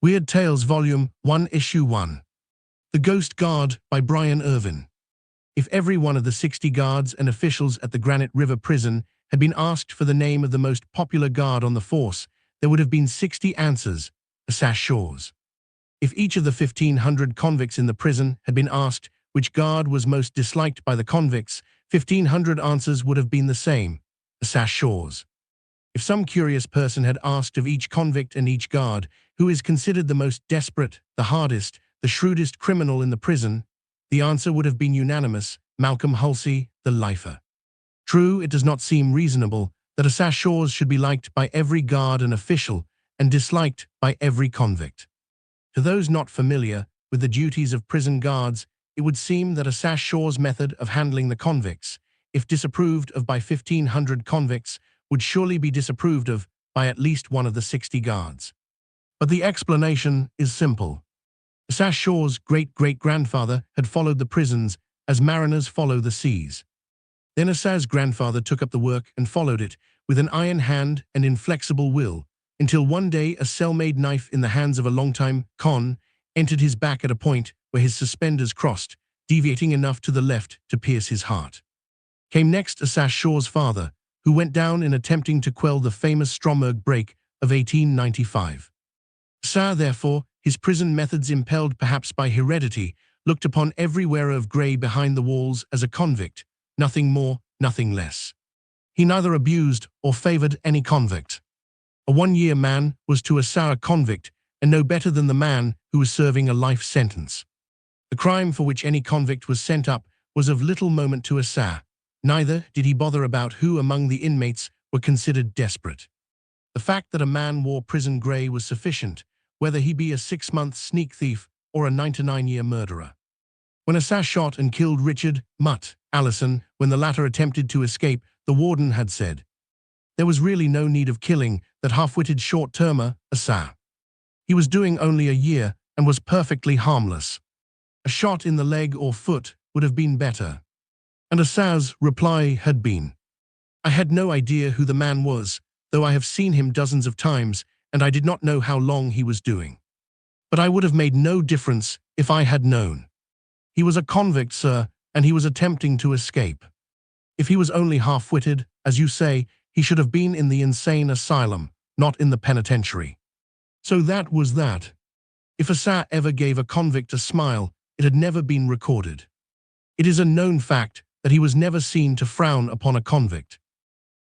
Weird Tales Volume 1 Issue 1. The Ghost Guard by Bryan Irvine. If every one of the 60 guards and officials at the Granite River Prison had been asked for the name of the most popular guard on the force, there would have been 60 answers: Asa Shores. If each of the 1,500 convicts in the prison had been asked which guard was most disliked by the convicts, 1,500 answers would have been the same: Asa Shores. If some curious person had asked of each convict and each guard, who is considered the most desperate, the hardest, the shrewdest criminal in the prison, the answer would have been unanimous: Malcolm Halsey, the lifer. True, it does not seem reasonable that Asa Shores should be liked by every guard and official and disliked by every convict. To those not familiar with the duties of prison guards, it would seem that Asa Shores' method of handling the convicts, if disapproved of by 1,500 convicts, would surely be disapproved of by at least one of the 60 guards. But the explanation is simple. Asa Shores' great-great-grandfather had followed the prisons as mariners follow the seas. Then Asa's grandfather took up the work and followed it with an iron hand and inflexible will, until one day a cell-made knife in the hands of a longtime con entered his back at a point where his suspenders crossed, deviating enough to the left to pierce his heart. Came next Asa Shores' father, who went down in attempting to quell the famous Stromberg break of 1895. Asa, therefore, his prison methods impelled perhaps by heredity, looked upon every wearer of grey behind the walls as a convict, nothing more, nothing less. He neither abused or favoured any convict. A one-year man was to Asa a convict, and no better than the man who was serving a life sentence. The crime for which any convict was sent up was of little moment to Asa. Neither did he bother about who among the inmates were considered desperate. The fact that a man wore prison grey was sufficient, whether he be a 6-month sneak thief or a 99-year murderer. When Asa shot and killed Richard Mutt Allison, when the latter attempted to escape, the warden had said, "There was really no need of killing that half-witted short-termer, Asa. He was doing only a year and was perfectly harmless. A shot in the leg or foot would have been better." And Asa's reply had been, "I had no idea who the man was, though I have seen him dozens of times, and I did not know how long he was doing. But I would have made no difference if I had known. He was a convict, sir, and he was attempting to escape. If he was only half-witted, as you say, he should have been in the insane asylum, not in the penitentiary." So that was that. If Asa ever gave a convict a smile, it had never been recorded. It is a known fact that he was never seen to frown upon a convict.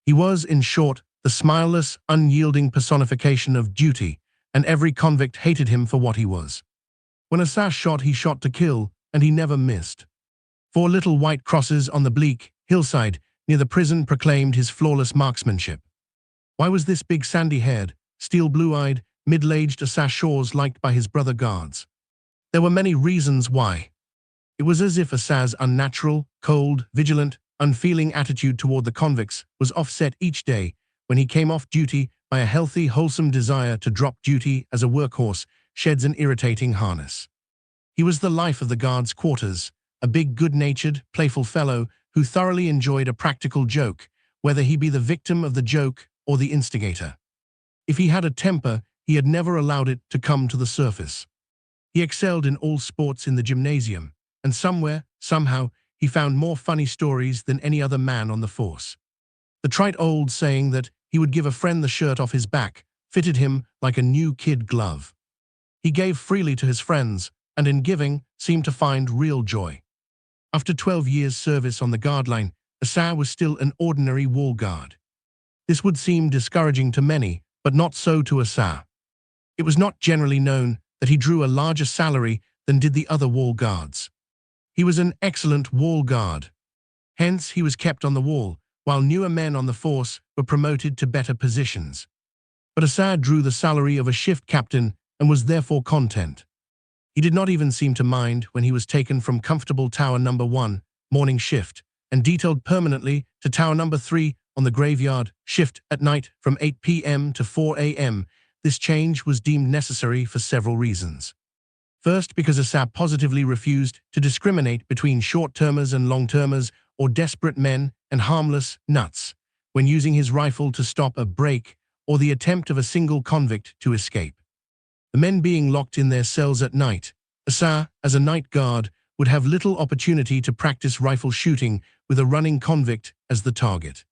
He was, in short, the smileless, unyielding personification of duty, and every convict hated him for what he was. When Asa shot, he shot to kill, and he never missed. 4 little white crosses on the bleak hillside near the prison proclaimed his flawless marksmanship. Why was this big sandy-haired, steel-blue-eyed, middle-aged Asa Shores liked by his brother guards? There were many reasons why. It was as if Asa's unnatural, cold, vigilant, unfeeling attitude toward the convicts was offset each day when he came off duty by a healthy, wholesome desire to drop duty as a workhorse sheds an irritating harness. He was the life of the guards' quarters, a big, good-natured, playful fellow who thoroughly enjoyed a practical joke, whether he be the victim of the joke or the instigator. If he had a temper, he had never allowed it to come to the surface. He excelled in all sports in the gymnasium, and somewhere, somehow, he found more funny stories than any other man on the force. The trite old saying that he would give a friend the shirt off his back fitted him like a new kid glove. He gave freely to his friends, and in giving seemed to find real joy. After 12 years' service on the guard line, Asa was still an ordinary wall guard. This would seem discouraging to many, but not so to Asa. It was not generally known that he drew a larger salary than did the other wall guards. He was an excellent wall guard. Hence, he was kept on the wall, while newer men on the force were promoted to better positions. But Asa drew the salary of a shift captain and was therefore content. He did not even seem to mind when he was taken from comfortable Tower No. 1, morning shift, and detailed permanently to Tower No. 3 on the graveyard shift at night from 8 p.m. to 4 a.m. This change was deemed necessary for several reasons. First, because Asa positively refused to discriminate between short-termers and long-termers, or desperate men and harmless nuts, when using his rifle to stop a break or the attempt of a single convict to escape. The men being locked in their cells at night, Asa, as a night guard, would have little opportunity to practice rifle shooting with a running convict as the target.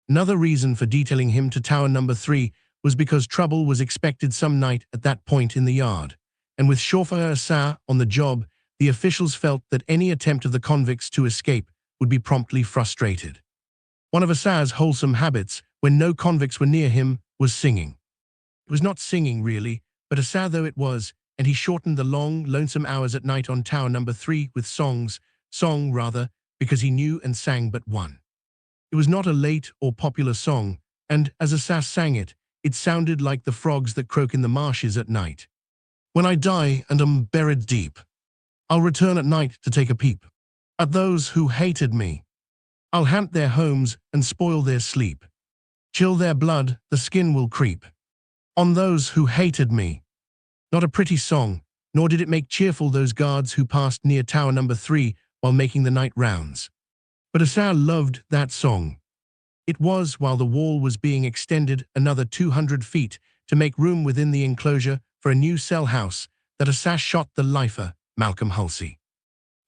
Another reason for detailing him to Tower Number 3 was because trouble was expected some night at that point in the yard, and with chauffeur Asa on the job, the officials felt that any attempt of the convicts to escape would be promptly frustrated. One of Asa's wholesome habits, when no convicts were near him, was singing. It was not singing, really, but Asa though it was, and he shortened the long, lonesome hours at night on Tower Number 3 with song, because he knew and sang but one. It was not a late or popular song, and as Asa sang it, it sounded like the frogs that croak in the marshes at night. When I die and am buried deep, I'll return at night to take a peep at those who hated me. I'll haunt their homes and spoil their sleep. Chill their blood, the skin will creep on those who hated me. Not a pretty song, nor did it make cheerful those guards who passed near Tower Number 3 while making the night rounds. But Asa loved that song. It was while the wall was being extended another 200 feet to make room within the enclosure for a new cell house that Asa shot the lifer, Malcolm Halsey.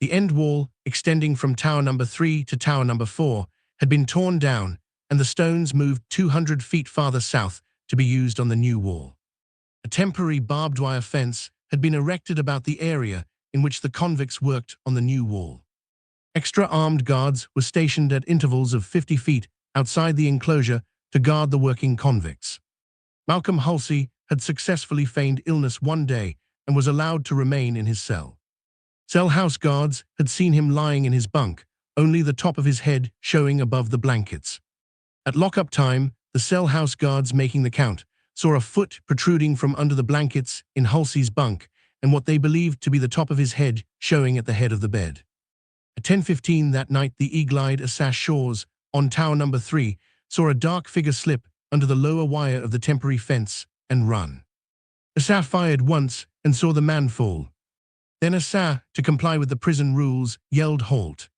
The end wall, extending from Tower Number 3 to Tower Number 4, had been torn down, and the stones moved 200 feet farther south to be used on the new wall. A temporary barbed wire fence had been erected about the area in which the convicts worked on the new wall. Extra armed guards were stationed at intervals of 50 feet outside the enclosure to guard the working convicts. Malcolm Halsey had successfully feigned illness one day and was allowed to remain in his cell. Cell house guards had seen him lying in his bunk, only the top of his head showing above the blankets. At lockup time, the cell house guards making the count saw a foot protruding from under the blankets in Halsey's bunk and what they believed to be the top of his head showing at the head of the bed. At 10:15 that night, the eagle-eyed Asa Shores on Tower Number 3 saw a dark figure slip under the lower wire of the temporary fence and run. Asa fired once and saw the man fall. Then Asa, to comply with the prison rules, yelled halt.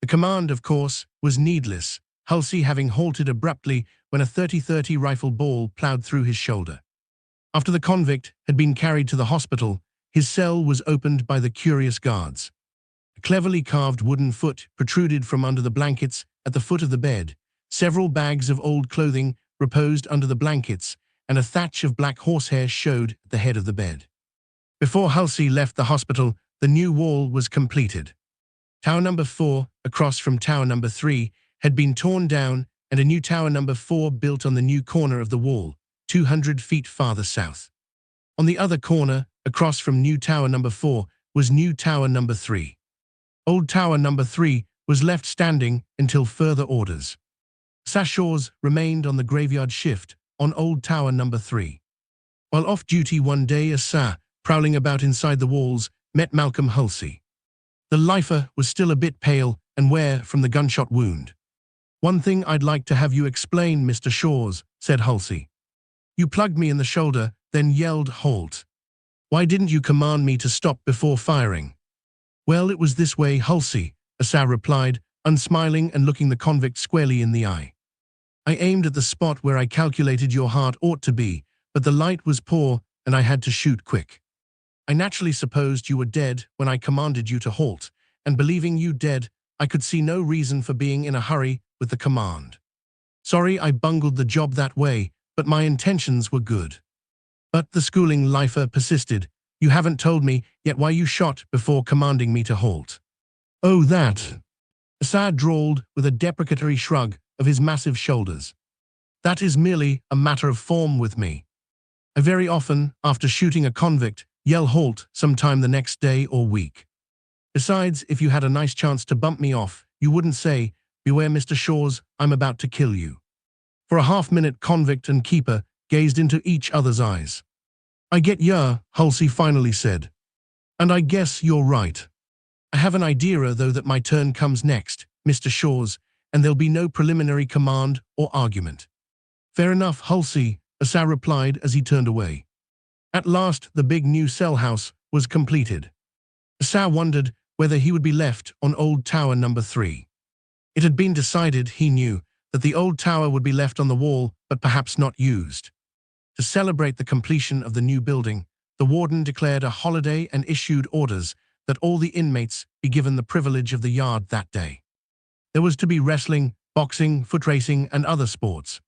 The command, of course, was needless, Halsey having halted abruptly when a .30-30 rifle ball plowed through his shoulder. After the convict had been carried to the hospital, his cell was opened by the curious guards. A cleverly carved wooden foot protruded from under the blankets at the foot of the bed. Several bags of old clothing reposed under the blankets, and a thatch of black horsehair showed at the head of the bed. Before Halsey left the hospital, the new wall was completed. Tower Number 4, across from Tower Number 3, had been torn down and a new Tower Number 4 built on the new corner of the wall, 200 feet farther south. On the other corner, across from new Tower Number 4, was new Tower Number 3. Old Tower Number 3 was left standing until further orders. Asa Shores remained on the graveyard shift on Old Tower Number 3. While off duty one day, Asa, prowling about inside the walls, met Malcolm Halsey. The lifer was still a bit pale and wear from the gunshot wound. "One thing I'd like to have you explain, Mr. Shores," said Halsey. "You plugged me in the shoulder, then yelled halt. Why didn't you command me to stop before firing?" "Well, it was this way, Halsey," Asa replied, unsmiling and looking the convict squarely in the eye. "I aimed at the spot where I calculated your heart ought to be, but the light was poor and I had to shoot quick. I naturally supposed you were dead when I commanded you to halt, and believing you dead, I could see no reason for being in a hurry with the command. Sorry I bungled the job that way, but my intentions were good." "But," the schooling lifer persisted, "you haven't told me yet why you shot before commanding me to halt." "Oh, that," Asa drawled with a deprecatory shrug of his massive shoulders. "That is merely a matter of form with me. I very often, after shooting a convict, yell halt sometime the next day or week. Besides, if you had a nice chance to bump me off, you wouldn't say, 'Beware, Mr. Shores, I'm about to kill you.'" For a half-minute, convict and keeper gazed into each other's eyes. "I get ya," Halsey finally said. "And I guess you're right. I have an idea, though, that my turn comes next, Mr. Shores, and there'll be no preliminary command or argument." "Fair enough, Halsey," Asa replied as he turned away. At last, the big new cell house was completed. Asa wondered whether he would be left on Old Tower Number 3. It had been decided, he knew, that the old tower would be left on the wall, but perhaps not used. To celebrate the completion of the new building, the warden declared a holiday and issued orders that all the inmates be given the privilege of the yard that day. There was to be wrestling, boxing, foot racing, and other sports.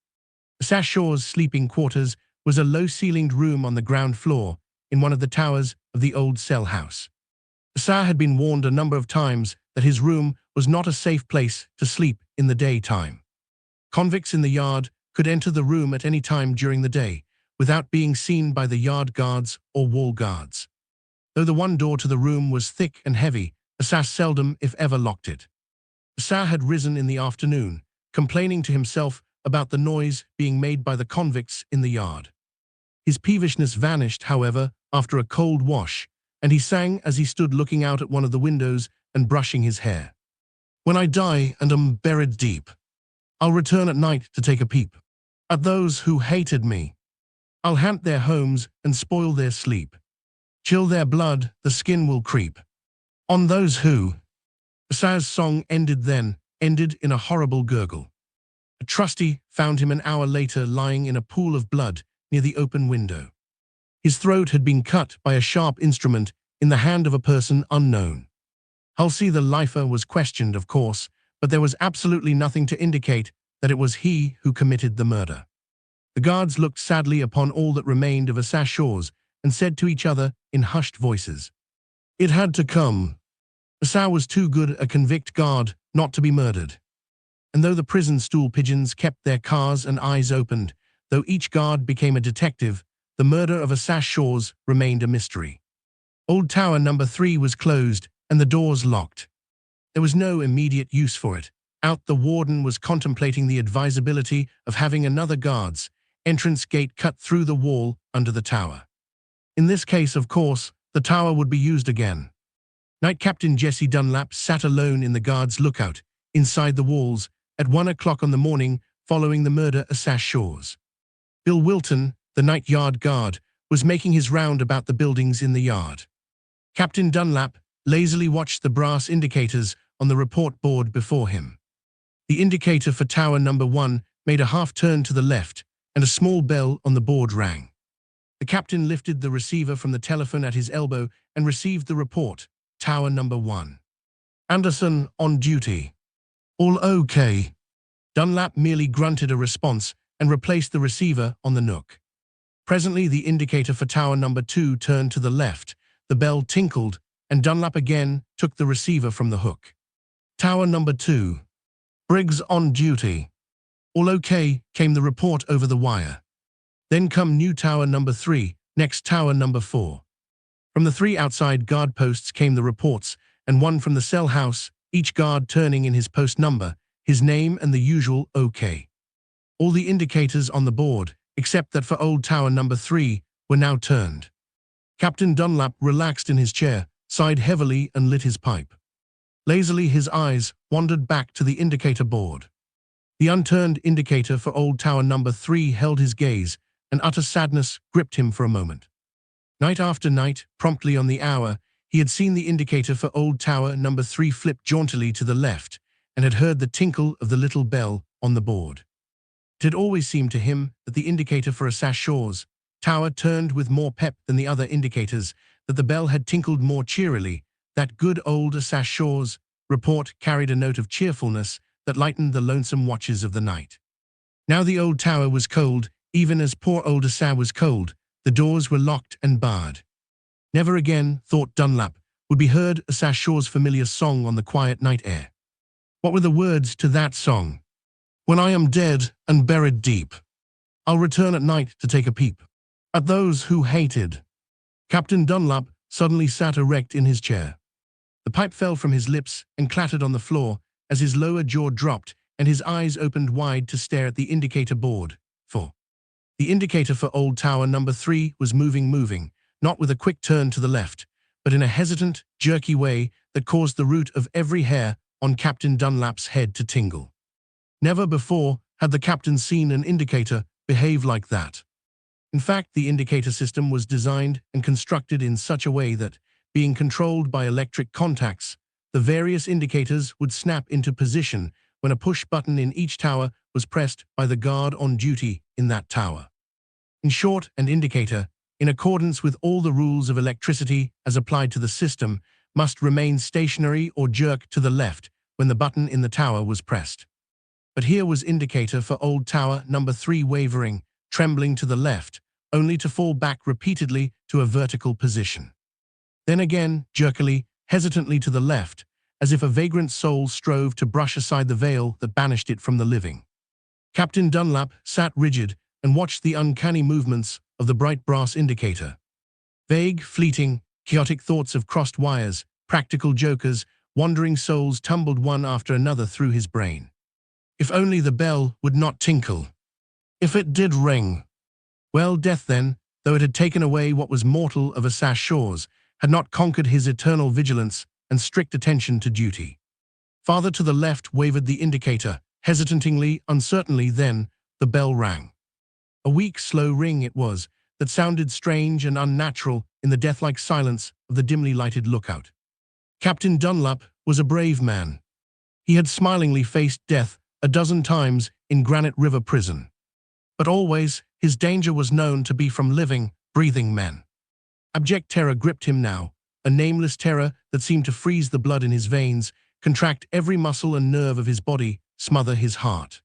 Asa Shores' sleeping quarters was a low-ceilinged room on the ground floor in one of the towers of the old cell house. Asa had been warned a number of times that his room was not a safe place to sleep in the daytime. Convicts in the yard could enter the room at any time during the day without being seen by the yard guards or wall guards. Though the one door to the room was thick and heavy, Asa seldom, if ever, locked it. Asa had risen in the afternoon, complaining to himself about the noise being made by the convicts in the yard. His peevishness vanished, however, after a cold wash, and he sang as he stood looking out at one of the windows and brushing his hair. "When I die and am buried deep, I'll return at night to take a peep at those who hated me. I'll haunt their homes and spoil their sleep. Chill their blood, the skin will creep on those who—" Asa's song ended in a horrible gurgle. A trusty found him an hour later lying in a pool of blood near the open window. His throat had been cut by a sharp instrument in the hand of a person unknown. Halsey the lifer was questioned, of course, but there was absolutely nothing to indicate that it was he who committed the murder. The guards looked sadly upon all that remained of Asa Shores and said to each other in hushed voices, "It had to come." Asa was too good a convict guard not to be murdered. And though the prison stool pigeons kept their cars and eyes opened, though each guard became a detective, the murder of Asa Shores remained a mystery. Old Tower number 3 was closed and the doors locked. There was no immediate use for it. Out the warden was contemplating the advisability of having another guard's entrance gate cut through the wall under the tower. In this case, of course, the tower would be used again. Night Captain Jesse Dunlap sat alone in the guard's lookout, inside the walls, at 1 o'clock on the morning following the murder of Asa Shores. Bill Wilton, the night yard guard, was making his round about the buildings in the yard. Captain Dunlap lazily watched the brass indicators on the report board before him. The indicator for Tower number 1 made a half-turn to the left, and a small bell on the board rang. The captain lifted the receiver from the telephone at his elbow and received the report. Tower number 1. "Anderson on duty. All okay." Dunlap merely grunted a response and replaced the receiver on the nook. Presently the indicator for Tower number 2 turned to the left, the bell tinkled, and Dunlap again took the receiver from the hook. "Tower number 2. Briggs on duty. All okay," came the report over the wire. Then come new Tower number 3, next Tower number 4. From the 3 outside guard posts came the reports, and one from the cell house, each guard turning in his post number, his name and the usual OK. All the indicators on the board, except that for old Tower number 3, were now turned. Captain Dunlap relaxed in his chair, sighed heavily and lit his pipe. Lazily his eyes wandered back to the indicator board. The unturned indicator for old Tower number 3 held his gaze, and utter sadness gripped him for a moment. Night after night, promptly on the hour, he had seen the indicator for old Tower number 3 flip jauntily to the left, and had heard the tinkle of the little bell on the board. It had always seemed to him that the indicator for Asa Shores' tower turned with more pep than the other indicators, that the bell had tinkled more cheerily. That good old Asa Shores report carried a note of cheerfulness that lightened the lonesome watches of the night. Now the old tower was cold, even as poor old Asa was cold. The doors were locked and barred. Never again, thought Dunlap, would be heard Asa Shores' familiar song on the quiet night air. What were the words to that song? "When I am dead and buried deep, I'll return at night to take a peep at those who hated." Captain Dunlap suddenly sat erect in his chair. The pipe fell from his lips and clattered on the floor as his lower jaw dropped and his eyes opened wide to stare at the indicator board. The indicator for old Tower number 3 was moving, not with a quick turn to the left, but in a hesitant, jerky way that caused the root of every hair on Captain Dunlap's head to tingle. Never before had the captain seen an indicator behave like that. In fact, the indicator system was designed and constructed in such a way that, being controlled by electric contacts, the various indicators would snap into position when a push button in each tower was pressed by the guard on duty in that tower. In short, an indicator in accordance with all the rules of electricity as applied to the system, must remain stationary or jerk to the left when the button in the tower was pressed. But here was indicator for old tower number 3 wavering, trembling to the left, only to fall back repeatedly to a vertical position. Then again, jerkily, hesitantly to the left, as if a vagrant soul strove to brush aside the veil that banished it from the living. Captain Dunlap sat rigid and watched the uncanny movements of the bright brass indicator. Vague, fleeting, chaotic thoughts of crossed wires, practical jokers, wandering souls tumbled one after another through his brain. If only the bell would not tinkle. If it did ring. Well, death then, though it had taken away what was mortal of Asa Shores, had not conquered his eternal vigilance and strict attention to duty. Farther to the left wavered the indicator, hesitatingly, uncertainly, then the bell rang. A weak, slow ring it was, that sounded strange and unnatural in the death-like silence of the dimly lighted lookout. Captain Dunlap was a brave man. He had smilingly faced death a dozen times in Granite River Prison. But always, his danger was known to be from living, breathing men. Abject terror gripped him now, a nameless terror that seemed to freeze the blood in his veins, contract every muscle and nerve of his body, smother his heart.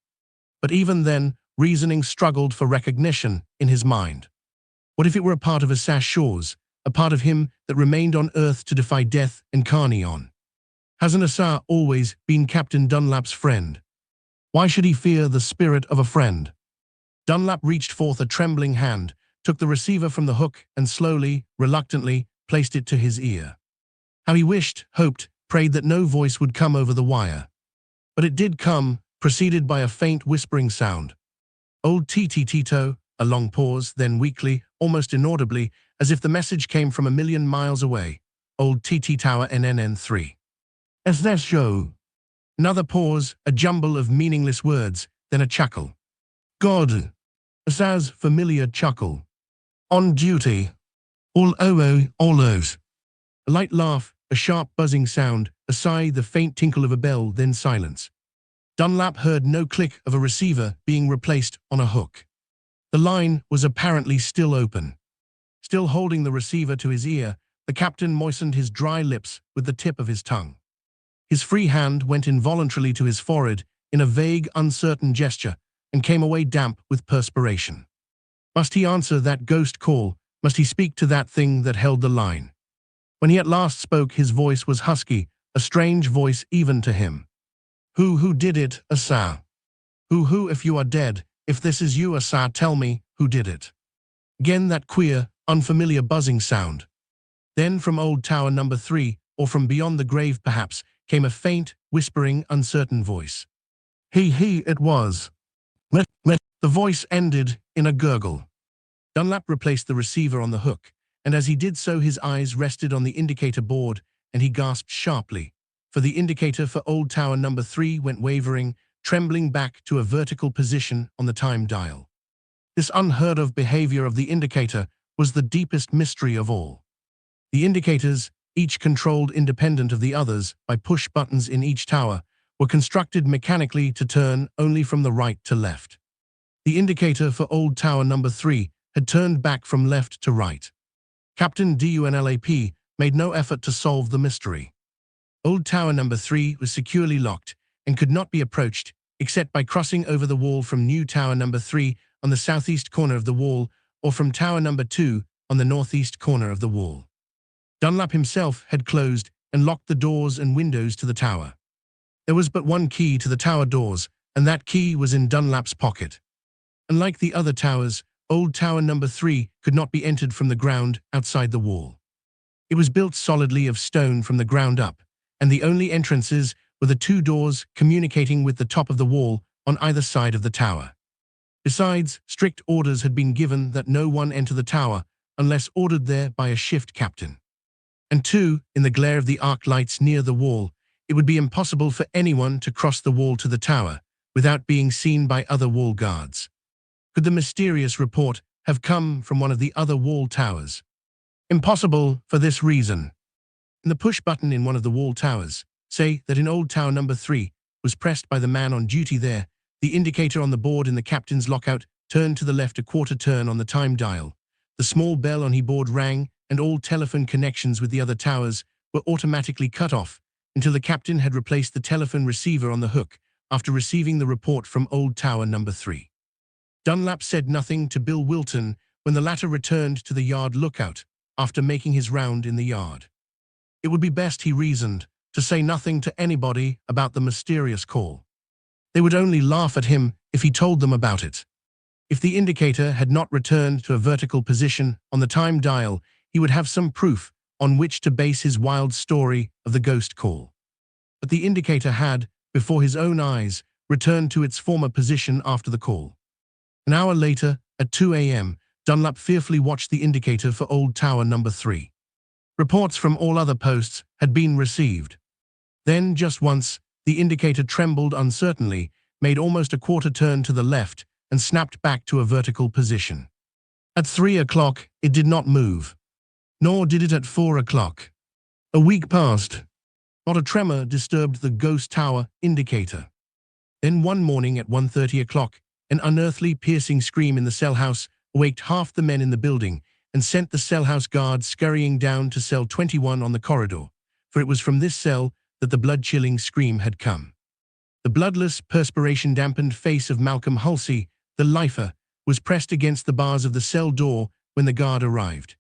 But even then, reasoning struggled for recognition in his mind. What if it were a part of Asa Shores, a part of him that remained on Earth to defy death and carnion? Hasn't Asa always been Captain Dunlap's friend? Why should he fear the spirit of a friend? Dunlap reached forth a trembling hand, took the receiver from the hook and slowly, reluctantly, placed it to his ear. How he wished, hoped, prayed that no voice would come over the wire. But it did come, preceded by a faint whispering sound. Old Tito, a long pause, then weakly, almost inaudibly, as if the message came from a million miles away. Old TT Tower NNN3. As that show. Another pause, a jumble of meaningless words, then a chuckle. God. Asa's familiar chuckle. On duty. All those. A light laugh, a sharp buzzing sound, a sigh, the faint tinkle of a bell, then silence. Dunlap heard no click of a receiver being replaced on a hook. The line was apparently still open. Still holding the receiver to his ear, the captain moistened his dry lips with the tip of his tongue. His free hand went involuntarily to his forehead in a vague, uncertain gesture and came away damp with perspiration. Must he answer that ghost call? Must he speak to that thing that held the line? When he at last spoke, his voice was husky, a strange voice even to him. Who did it, Asa? Who, if you are dead, if this is you, Asa, tell me, who did it? Again that queer, unfamiliar buzzing sound. Then from old tower number 3, or from beyond the grave perhaps, came a faint, whispering, uncertain voice. It was. The voice ended in a gurgle. Dunlap replaced the receiver on the hook, and as he did so his eyes rested on the indicator board, and he gasped sharply, for the indicator for old tower number 3 went wavering, trembling back to a vertical position on the time dial. This unheard-of behavior of the indicator was the deepest mystery of all. The indicators, each controlled independent of the others by push buttons in each tower, were constructed mechanically to turn only from the right to left. The indicator for old tower number 3 had turned back from left to right. Captain Dunlap made no effort to solve the mystery. Old tower number 3 was securely locked and could not be approached except by crossing over the wall from new tower number 3 on the southeast corner of the wall or from tower number 2 on the northeast corner of the wall. Dunlap himself had closed and locked the doors and windows to the tower. There was but one key to the tower doors, and that key was in Dunlap's pocket. Unlike the other towers, old tower number 3 could not be entered from the ground outside the wall. It was built solidly of stone from the ground up, and the only entrances were the 2 doors communicating with the top of the wall on either side of the tower. Besides, strict orders had been given that no one enter the tower unless ordered there by a shift captain. And 2, in the glare of the arc lights near the wall, it would be impossible for anyone to cross the wall to the tower without being seen by other wall guards. Could the mysterious report have come from one of the other wall towers? Impossible for this reason. And the push button in one of the wall towers, say that in old tower number 3, was pressed by the man on duty there, the indicator on the board in the captain's lockout turned to the left a quarter turn on the time dial, The small bell on his board rang, and all telephone connections with the other towers were automatically cut off until the captain had replaced the telephone receiver on the hook after receiving the report from Old Tower number 3. Dunlap said nothing to Bill Wilton when the latter returned to the yard lookout after making his round in the yard. It would be best, he reasoned, to say nothing to anybody about the mysterious call. They would only laugh at him if he told them about it. If the indicator had not returned to a vertical position on the time dial, he would have some proof on which to base his wild story of the ghost call. But the indicator had, before his own eyes, returned to its former position after the call. An hour later, at 2 a.m., Dunlap fearfully watched the indicator for Old Tower number 3. Reports from all other posts had been received. Then, just once, the indicator trembled uncertainly, made almost a quarter turn to the left, and snapped back to a vertical position. At 3 o'clock, it did not move. Nor did it at 4 o'clock. A week passed. Not a tremor disturbed the ghost tower indicator. Then one morning at 1:30 o'clock, an unearthly, piercing scream in the cell house awaked half the men in the building and sent the cell house guard scurrying down to cell 21 on the corridor, for it was from this cell that the blood-chilling scream had come. The bloodless, perspiration-dampened face of Malcolm Halsey, the lifer, was pressed against the bars of the cell door when the guard arrived.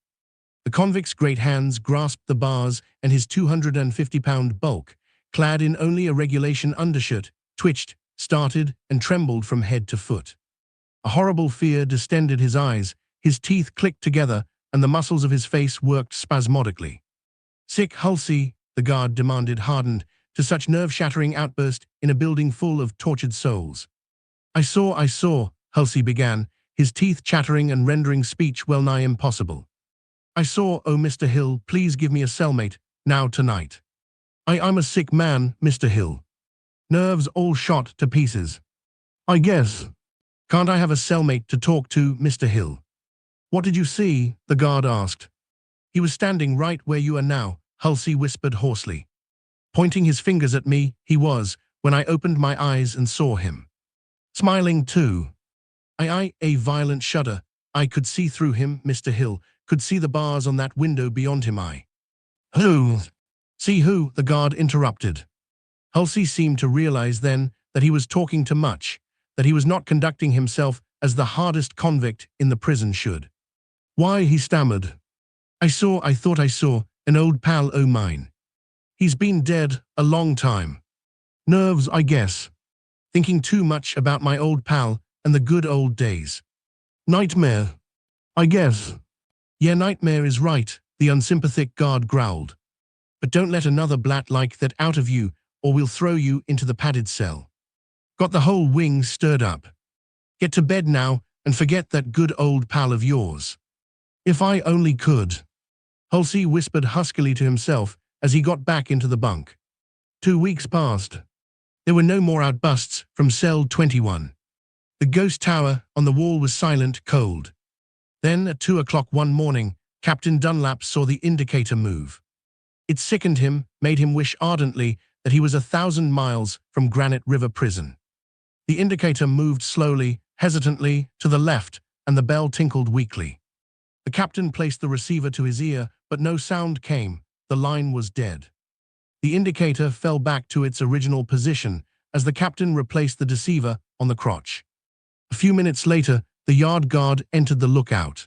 The convict's great hands grasped the bars, and his 250-pound bulk, clad in only a regulation undershirt, twitched, started, and trembled from head to foot. A horrible fear distended his eyes, his teeth clicked together, and the muscles of his face worked spasmodically. "Sick, Halsey," the guard demanded, hardened to such nerve-shattering outburst in a building full of tortured souls. I saw, Halsey began, his teeth chattering and rendering speech well-nigh impossible. "I saw, oh, Mr. Hill, please give me a cellmate, now tonight. I'm a sick man, Mr. Hill. Nerves all shot to pieces. I guess. Can't I have a cellmate to talk to, Mr. Hill?" "What did you see?" the guard asked. "He was standing right where you are now," Halsey whispered hoarsely. "Pointing his fingers at me, he was, when I opened my eyes and saw him. Smiling too. A violent shudder. I could see through him, Mr. Hill, could see the bars on that window beyond him. Who? See who?" the guard interrupted. Halsey seemed to realize then that he was talking too much, that he was not conducting himself as the hardest convict in the prison should. "Why," he stammered. I thought I saw, an old pal o' mine. He's been dead a long time. Nerves, I guess. Thinking too much about my old pal and the good old days. Nightmare, I guess." "Yeah, nightmare is right," the unsympathetic guard growled. "But don't let another blat like that out of you, or we'll throw you into the padded cell. Got the whole wing stirred up. Get to bed now and forget that good old pal of yours." "If I only could," Halsey whispered huskily to himself as he got back into the bunk. 2 weeks passed. There were no more outbusts from cell 21. The ghost tower on the wall was silent, cold. Then, at 2 o'clock one morning, Captain Dunlap saw the indicator move. It sickened him, made him wish ardently that he was 1,000 miles from Granite River Prison. The indicator moved slowly, hesitantly, to the left, and the bell tinkled weakly. The captain placed the receiver to his ear, but no sound came. The line was dead. The indicator fell back to its original position as the captain replaced the deceiver on the crotch. A few minutes later, the yard guard entered the lookout.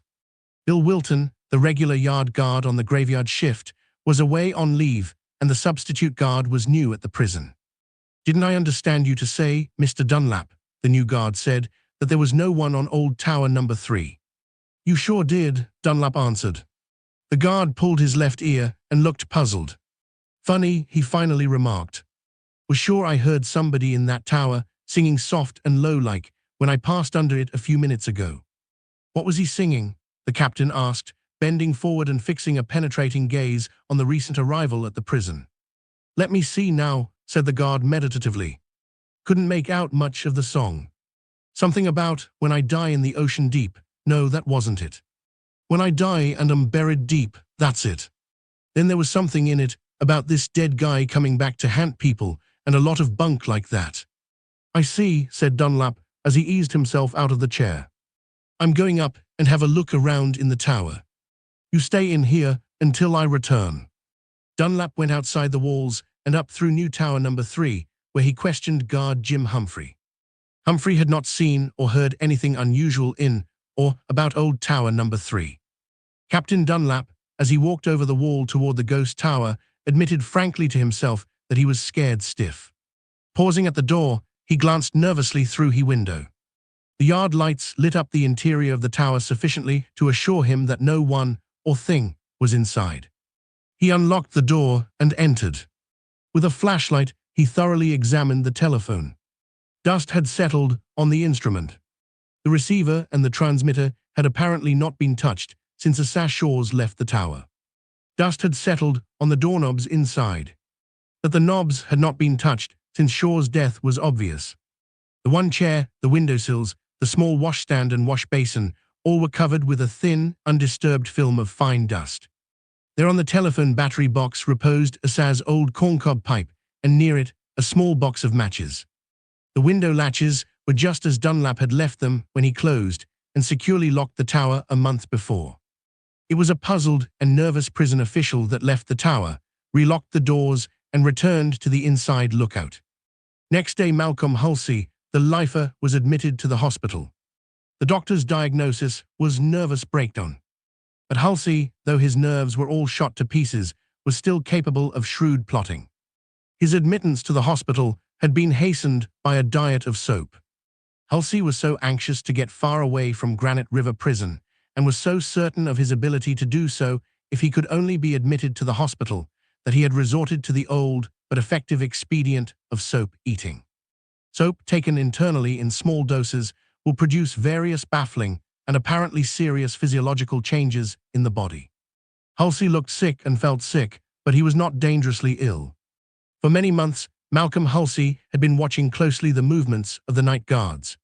Bill Wilton, the regular yard guard on the graveyard shift, was away on leave, and the substitute guard was new at the prison. "Didn't I understand you to say, Mr. Dunlap," the new guard said, "that there was no one on Old Tower number 3? "You sure did," Dunlap answered. The guard pulled his left ear and looked puzzled. "Funny," he finally remarked. "Was sure I heard somebody in that tower singing soft and low-like when I passed under it a few minutes ago." "What was he singing?" the captain asked, bending forward and fixing a penetrating gaze on the recent arrival at the prison. "Let me see now," said the guard meditatively. "Couldn't make out much of the song. Something about, 'When I die in the ocean deep.' No, that wasn't it. 'When I die and am buried deep,' that's it. Then there was something in it about this dead guy coming back to haunt people and a lot of bunk like that." "I see," said Dunlap as he eased himself out of the chair. "I'm going up and have a look around in the tower. You stay in here until I return." Dunlap went outside the walls and up through New Tower number 3, where he questioned guard Jim Humphrey. Humphrey had not seen or heard anything unusual in or about Old Tower number 3. Captain Dunlap, as he walked over the wall toward the ghost tower, admitted frankly to himself that he was scared stiff. Pausing at the door, he glanced nervously through the window. The yard lights lit up the interior of the tower sufficiently to assure him that no one or thing was inside. He unlocked the door and entered. With a flashlight, he thoroughly examined the telephone. Dust had settled on the instrument. The receiver and the transmitter had apparently not been touched since Asa Shores left the tower. Dust had settled on the doorknobs inside. That the knobs had not been touched since Shores' death was obvious. The one chair, the windowsills, the small washstand and wash basin, all were covered with a thin, undisturbed film of fine dust. There on the telephone battery box reposed Asa's old corncob pipe, and near it, a small box of matches. The window latches were just as Dunlap had left them when he closed and securely locked the tower a month before. It was a puzzled and nervous prison official that left the tower, relocked the doors, and returned to the inside lookout. Next day, Malcolm Halsey, the lifer, was admitted to the hospital. The doctor's diagnosis was nervous breakdown. But Halsey, though his nerves were all shot to pieces, was still capable of shrewd plotting. His admittance to the hospital had been hastened by a diet of soap. Halsey was so anxious to get far away from Granite River Prison, and was so certain of his ability to do so if he could only be admitted to the hospital, that he had resorted to the old but effective expedient of soap eating. Soap taken internally in small doses will produce various baffling and apparently serious physiological changes in the body. Halsey looked sick and felt sick, but he was not dangerously ill. For many months, Malcolm Halsey had been watching closely the movements of the night guards.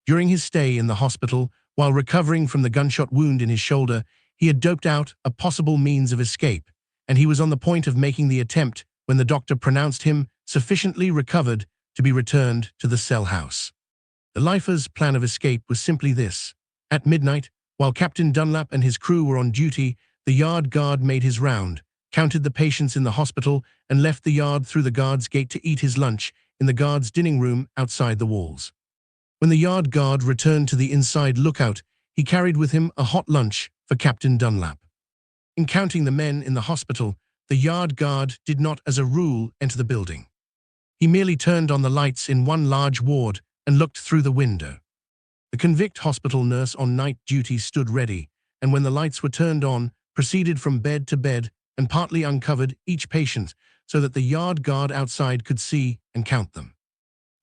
During his stay in the hospital, while recovering from the gunshot wound in his shoulder, he had doped out a possible means of escape, and he was on the point of making the attempt when the doctor pronounced him sufficiently recovered to be returned to the cell house. The lifer's plan of escape was simply this. At midnight, while Captain Dunlap and his crew were on duty, the yard guard made his round, counted the patients in the hospital, and left the yard through the guard's gate to eat his lunch in the guard's dining room outside the walls. When the yard guard returned to the inside lookout, he carried with him a hot lunch for Captain Dunlap. In counting the men in the hospital, the yard guard did not, as a rule, enter the building. He merely turned on the lights in one large ward and looked through the window. The convict hospital nurse on night duty stood ready, and when the lights were turned on, proceeded from bed to bed and partly uncovered each patient so that the yard guard outside could see and count them.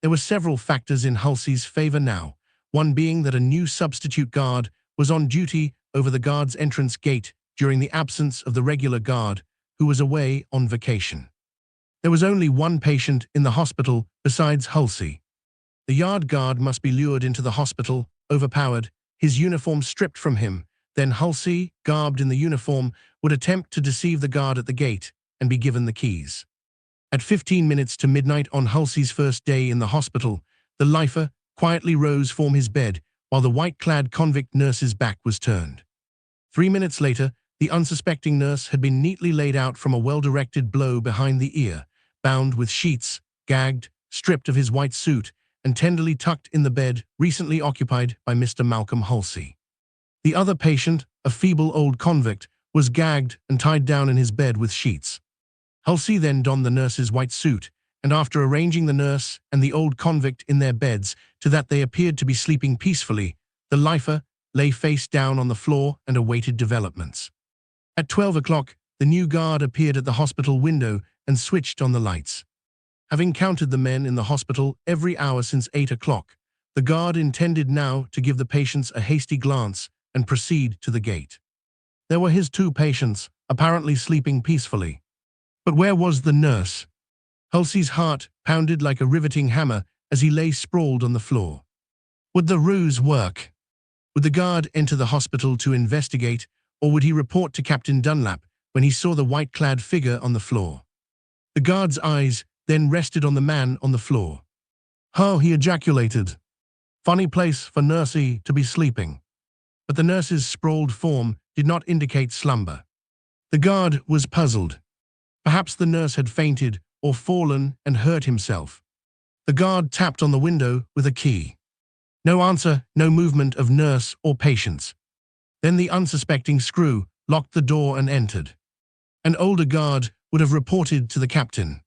There were several factors in Halsey's favor now, one being that a new substitute guard was on duty over the guard's entrance gate during the absence of the regular guard, who was away on vacation. There was only one patient in the hospital besides Halsey. The yard guard must be lured into the hospital, overpowered, his uniform stripped from him. Then Halsey, garbed in the uniform, would attempt to deceive the guard at the gate and be given the keys. At 15 minutes to midnight on Halsey's first day in the hospital, the lifer quietly rose from his bed while the white-clad convict nurse's back was turned. 3 minutes later, the unsuspecting nurse had been neatly laid out from a well-directed blow behind the ear, bound with sheets, gagged, stripped of his white suit, and tenderly tucked in the bed recently occupied by Mr. Malcolm Halsey. The other patient, a feeble old convict, was gagged and tied down in his bed with sheets. Halsey then donned the nurse's white suit, and after arranging the nurse and the old convict in their beds so that they appeared to be sleeping peacefully, the lifer lay face down on the floor and awaited developments. At 12 o'clock, the new guard appeared at the hospital window and switched on the lights. Having counted the men in the hospital every hour since 8 o'clock, the guard intended now to give the patients a hasty glance and proceed to the gate. There were his 2 patients, apparently sleeping peacefully. But where was the nurse? Halsey's heart pounded like a riveting hammer as he lay sprawled on the floor. Would the ruse work? Would the guard enter the hospital to investigate, or would he report to Captain Dunlap when he saw the white-clad figure on the floor? The guard's eyes then rested on the man on the floor. "Oh," he ejaculated. "Funny place for nursey to be sleeping." but the nurse's sprawled form did not indicate slumber. The guard was puzzled. Perhaps the nurse had fainted or fallen and hurt himself. The guard tapped on the window with a key. No answer, no movement of nurse or patients. Then the unsuspecting screw locked the door and entered. An older guard would have reported to the captain.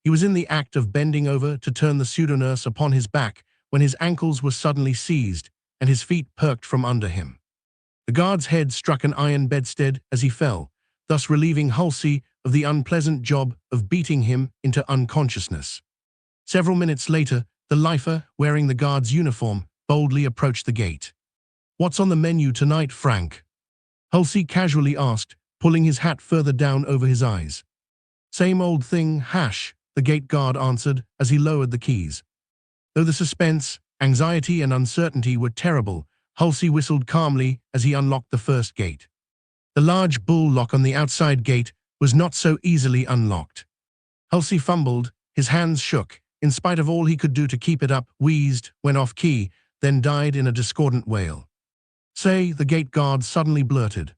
He was in the act of bending over to turn the pseudo-nurse upon his back when his ankles were suddenly seized and his feet perked from under him. The guard's head struck an iron bedstead as he fell, thus relieving Halsey of the unpleasant job of beating him into unconsciousness. Several minutes later, the lifer, wearing the guard's uniform, boldly approached the gate. "What's on the menu tonight, Frank?" Halsey casually asked, pulling his hat further down over his eyes. "Same old thing, hash," the gate guard answered as he lowered the keys. Though the suspense, anxiety, and uncertainty were terrible, Halsey whistled calmly as he unlocked the first gate. The large bull lock on the outside gate was not so easily unlocked. Halsey fumbled, his hands shook, in spite of all he could do to keep it up, wheezed, went off key, then died in a discordant wail. "Say," the gate guard suddenly blurted.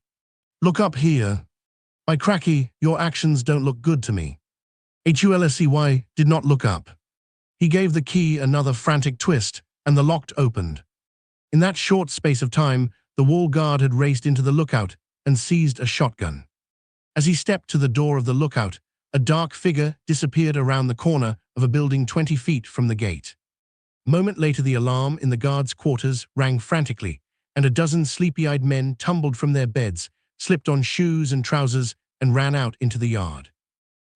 "Look up here. By cracky, your actions don't look good to me." Hulsey did not look up. He gave the key another frantic twist, and the lock opened. In that short space of time, the wall guard had raced into the lookout and seized a shotgun. As he stepped to the door of the lookout, a dark figure disappeared around the corner of a building 20 feet from the gate. A moment later, the alarm in the guards' quarters rang frantically, and a dozen sleepy-eyed men tumbled from their beds, slipped on shoes and trousers, and ran out into the yard.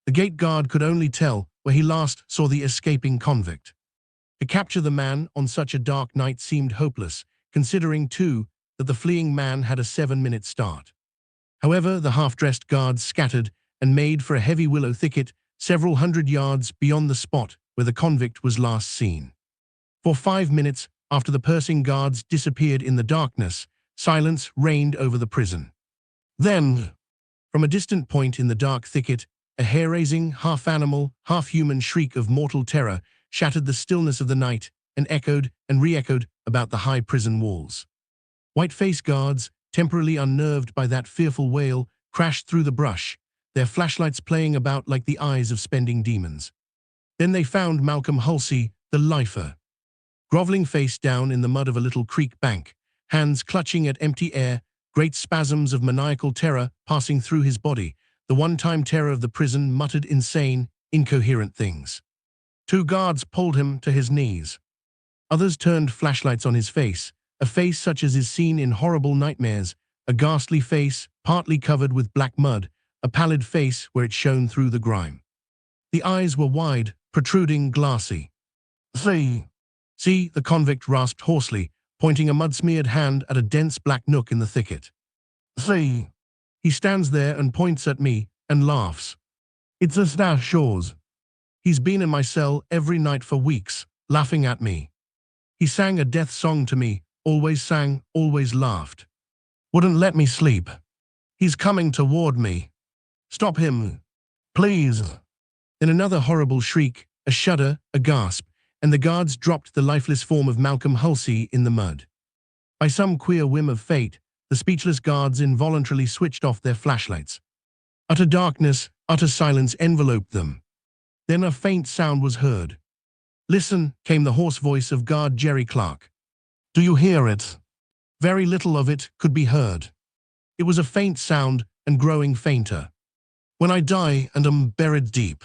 The gate guard could only tell where he last saw the escaping convict. To capture the man on such a dark night seemed hopeless, considering, too, that the fleeing man had a 7-minute start. However, the half-dressed guards scattered and made for a heavy willow thicket several hundred yards beyond the spot where the convict was last seen. For 5 minutes after the pursuing guards disappeared in the darkness, silence reigned over the prison. Then, from a distant point in the dark thicket, a hair-raising, half-animal, half-human shriek of mortal terror shattered the stillness of the night and echoed and re-echoed about the high prison walls. White-faced guards, temporarily unnerved by that fearful wail, crashed through the brush, their flashlights playing about like the eyes of spending demons. Then they found Malcolm Halsey, the lifer. Groveling face down in the mud of a little creek bank, hands clutching at empty air, great spasms of maniacal terror passing through his body, the one-time terror of the prison muttered insane, incoherent things. 2 guards pulled him to his knees. Others turned flashlights on his face, a face such as is seen in horrible nightmares, a ghastly face, partly covered with black mud, a pallid face where it shone through the grime. The eyes were wide, protruding, glassy. See, the convict rasped hoarsely, pointing a mud-smeared hand at a dense black nook in the thicket. "See, he stands there and points at me and laughs. It's Asa Shores. He's been in my cell every night for weeks, laughing at me. He sang a death song to me, always sang, always laughed. Wouldn't let me sleep. He's coming toward me. Stop him, please." Then another horrible shriek, a shudder, a gasp, and the guards dropped the lifeless form of Malcolm Halsey in the mud. By some queer whim of fate, the speechless guards involuntarily switched off their flashlights. Utter darkness, utter silence enveloped them. Then a faint sound was heard. "Listen," came the hoarse voice of guard Jerry Clark. "Do you hear it?" Very little of it could be heard. It was a faint sound and growing fainter. "When I die and am buried deep,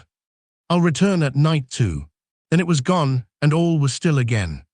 I'll return at night too." Then it was gone, and all was still again.